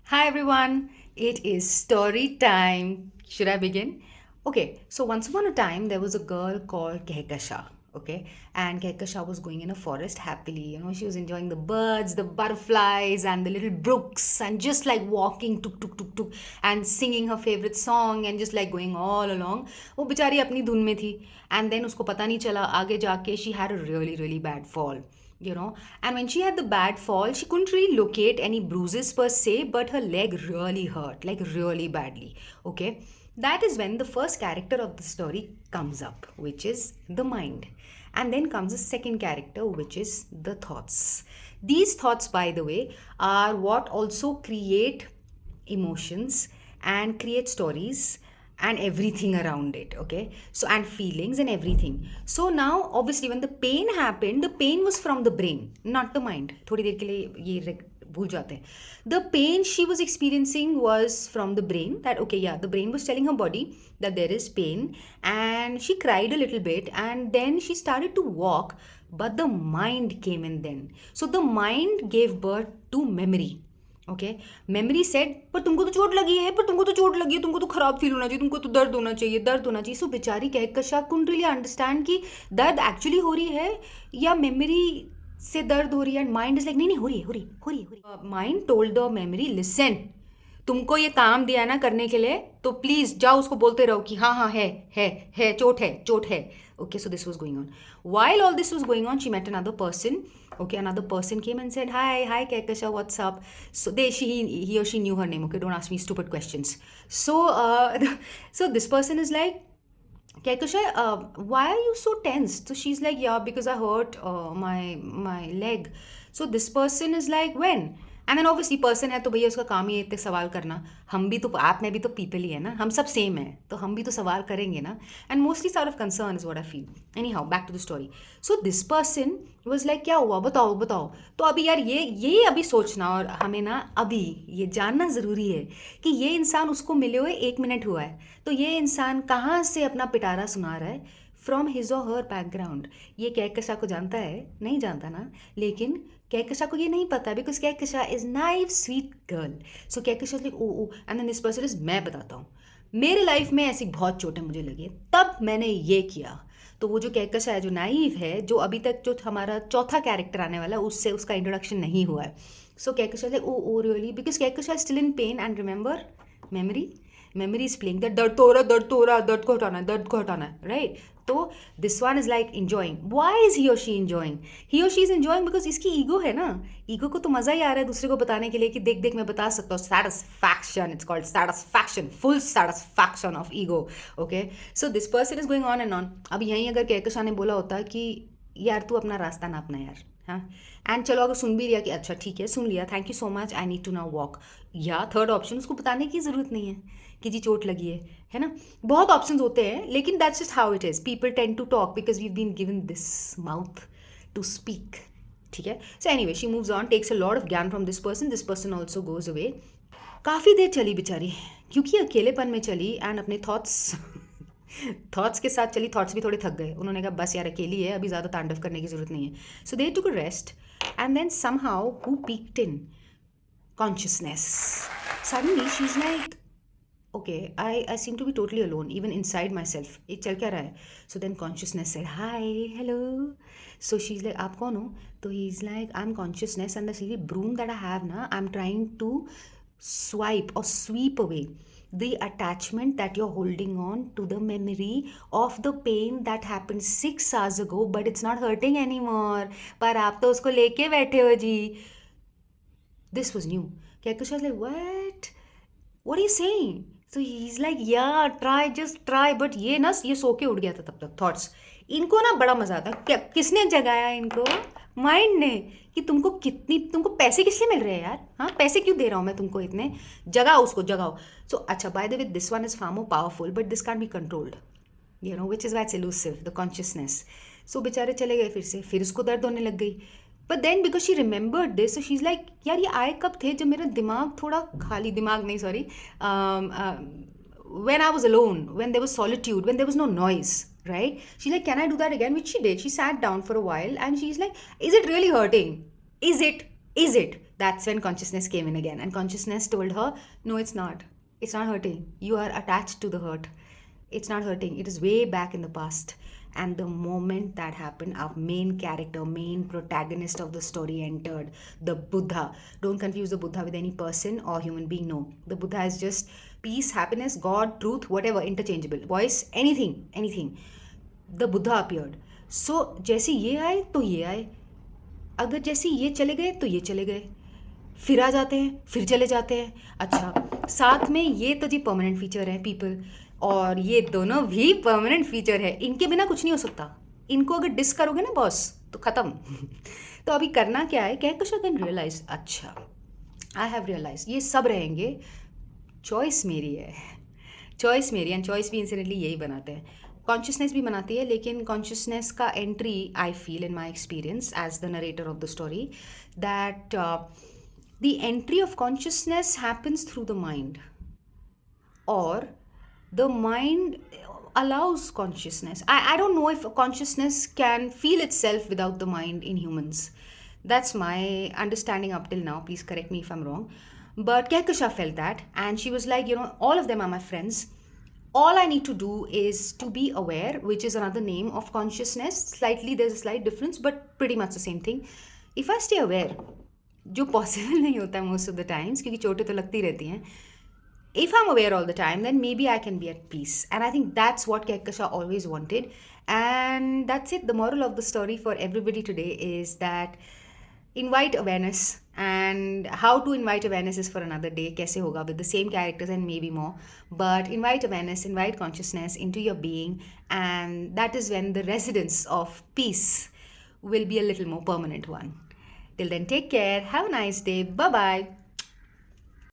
Hi everyone, it is story time. Should I begin? Okay, so once upon a time there was a girl called Kehkasha. Okay, and Kehkasha was going in a forest happily. She was enjoying the birds, the butterflies, and the little brooks, and just like walking tuk tuk tuk tuk, and singing her favorite song, and just like going all along. वो बेचारी अपनी धुन में थी, and then उसको पता नहीं चला आगे जाके she had a really really bad fall. And when she had the bad fall, she couldn't really locate any bruises per se, but her leg really hurt, like really badly. Okay, that is when the first character of the story comes up, which is the mind. And then comes the second character, which is the thoughts. These thoughts, by the way, are what also create emotions and create stories and everything around it. Okay, so and feelings and everything. So now obviously when the pain happened, the pain was from the brain, not the mind. थोड़ी देर के लिए ये भूल जाते हैं. The pain she was experiencing was from the brain. That okay, yeah, the brain was telling her body that there is pain, and she cried a little bit, and then she started to walk, but the mind came in then. So the mind gave birth to memory. Okay, memory said पर तुमको तो चोट लगी है, पर तुमको तो चोट लगी है, तुमको तो खराब फील होना चाहिए, तुमको तो दर्द होना चाहिए, दर्द होना चाहिए. सो बेचारी कहकशा कुडंट रियली अंडरस्टैंड कि दर्द एक्चुअली हो रही है या मेमोरी से दर्द हो रही है. एंड माइंड इज लाइक नहीं नहीं हो रही है, हो रही है, हो रही है, हो रही है. Mind told the memory, listen, तुमको ये काम दिया ना करने के लिए, तो प्लीज जाओ उसको बोलते रहो कि हाँ हाँ है चोट है, चोट है. Okay, so this was going on. While all this was going on, she met another person. Okay, another person came and said, hi Kehkasha, what's up? So he or she knew her name. Okay, don't ask me stupid questions. So so this person is like, Kehkasha, why are you so tense? So she's like, yeah, because I hurt my leg. So this person is like, when? And then obviously person है तो भैया उसका काम ही है इतने सवाल करना. हम भी तो ऐप में भी तो पीपल ही है ना, हम सब सेम है, तो हम भी तो सवाल करेंगे ना. And mostly out of concern is what I feel. Anyhow, back to the story. So this person was like, क्या हुआ, बताओ बताओ. तो अभी यार ये अभी सोचना, और हमें ना अभी ये जानना ज़रूरी है कि ये इंसान उसको मिले हुए 1 मिनट हुआ है, तो ये इंसान कहाँ से अपना पिटारा सुना रहा है, फ्रॉम हिज और हर बैकग्राउंड. ये कहकशा को जानता है? नहीं जानता ना. लेकिन कहकशा को ये नहीं पता, because Kahkasha is naive sweet girl. So Kahkasha like oh and then this person is, मैं बताता हूँ, मेरे लाइफ में ऐसी बहुत चोटें मुझे लगी, तब मैंने ये किया. तो वो जो कहकशा है, जो नाइव है, जो अभी तक जो हमारा चौथा कैरेक्टर आने वाला है, उससे उसका इंट्रोडक्शन नहीं हुआ है. So Kahkasha like oh really, because Kahkasha still in pain and remember memory is playing that दर्द तो हो रहा, दर्द तो हो रहा, दर्द को हटाना है, दर्द को हटाना है, राइट. तो this one is like enjoying. Why is he or she enjoying? He or she is enjoying because इसकी ईगो है ना. ईगो को तो मजा ही आ रहा है दूसरे को बताने के लिए कि देख देख मैं बता सकता हूँ. Satisfaction, it's called satisfaction, full satisfaction of ego. Okay, so this person is going on and on. अब यहीं अगर कहकशा ने बोला होता कि यार तू अपना रास्ता नापना यार, हाँ, एंड चलो अगर सुन भी लिया कि अच्छा ठीक है, सुन लिया, thank you so much, I need to now walk, या थर्ड ऑप्शन उसको बताने की ज़रूरत नहीं है कि जी चोट लगी है ना. बहुत ऑप्शंस होते हैं, लेकिन that's just how it is. People tend to talk because we been given this mouth to speak. ठीक है. So anyway, she moves on, takes a lot of gyan from this person. This person also goes away. काफ़ी देर चली बेचारी, क्योंकि अकेलेपन में चली एंड अपने थॉट्स के साथ चली. थॉट्स भी थोड़े थक गए, उन्होंने कहा बस यार अकेली है, अभी ज़्यादा तांडव करने की ज़रूरत नहीं है. So they took a rest, and then somehow who peeked in consciousness. Suddenly she's like, okay, I seem to be totally alone, even inside myself. ये चल क्या रहा है? So then consciousness said, hi, hello. So she's like, आप कौन हो? तो he's like, I'm consciousness, and this little broom that I have ना, I'm trying to swipe or sweep away the attachment that you're holding on to the memory of the pain that happened 6 hours ago, but it's not hurting anymore. पर आप तो उसको लेके बैठे हो जी. This was new. Kehkasha was like, what? What are you saying? So he's like, yeah, try, just try. But ये सो के उठ गया था तब तक. थॉट्स इनको ना बड़ा मजा आता. क्या किसने जगाया इनको? माइंड ने. कि तुमको पैसे किस लिए मिल रहे हैं यार? हाँ, पैसे क्यों दे रहा हूँ मैं तुमको इतने? जगाओ उसको, जगाओ. सो अच्छा, by the way, this one is far more powerful, but this can be controlled, which is why it's elusive, the consciousness. So बेचारे चले गए फिर उसको दर्द होने लग गई. But then because she remembered this, so she is like, यार ये आए कब थे जब मेरा दिमाग थोड़ा खाली, दिमाग नहीं sorry, when I was alone, when there was solitude, when there was no noise, right? She's like, can I do that again? Which she did. She sat down for a while and she's like, is it really hurting? Is it? Is it? That's when consciousness came in again. And consciousness told her, no, it's not. It's not hurting. You are attached to the hurt. It's not hurting. It is way back in the past. And the moment that happened, our main character, main protagonist of the story entered, the Buddha. Don't confuse the Buddha with any person or human being. No. The Buddha is just peace, happiness, God, truth, whatever, interchangeable. Voice, anything, anything. The Buddha appeared. So जैसे ये आए तो ये आए, अगर जैसे ये चले गए तो ये चले गए, फिर आ जाते हैं, फिर चले जाते हैं। अच्छा, साथ में ये तो जी परमानेंट फीचर है पीपल, और ये दोनों भी परमानेंट फीचर है, इनके बिना कुछ नहीं हो सकता। इनको अगर डिस करोगे ना बॉस तो ख़त्म। तो अभी करना क्या है, कहकशा कैन रियलाइज, अच्छा आई हैव रियलाइज ये सब रहेंगे, चॉइस मेरी है, चॉइस मेरी, एंड चॉइस भी इंसिडेंटली यही बनाते हैं, कॉन्शियसनेस भी बनाती है। लेकिन कॉन्शियसनेस का entry, I feel in my experience as the narrator of the story, that the entry of consciousness happens through the mind, or the mind allows consciousness. I don't know if consciousness can feel itself without the mind in humans. That's my understanding up till now, please correct me if I'm wrong. But Kehkasha felt that, and she was like, you know, all of them are my friends. All I need to do is to be aware, which is another name of consciousness. Slightly, there's a slight difference, but pretty much the same thing. If I stay aware, जो possible नहीं होता है most of the times, क्योंकि चोटें तो लगती रहती हैं, if I'm aware all the time, then maybe I can be at peace. And I think that's what Kehkasha always wanted. And that's it. The moral of the story for everybody today is that invite awareness. And how to invite awareness is for another day. Kaise hoga with the same characters and maybe more. But invite awareness, invite consciousness into your being. And that is when the residence of peace will be a little more permanent one. Till then, take care. Have a nice day. Bye bye.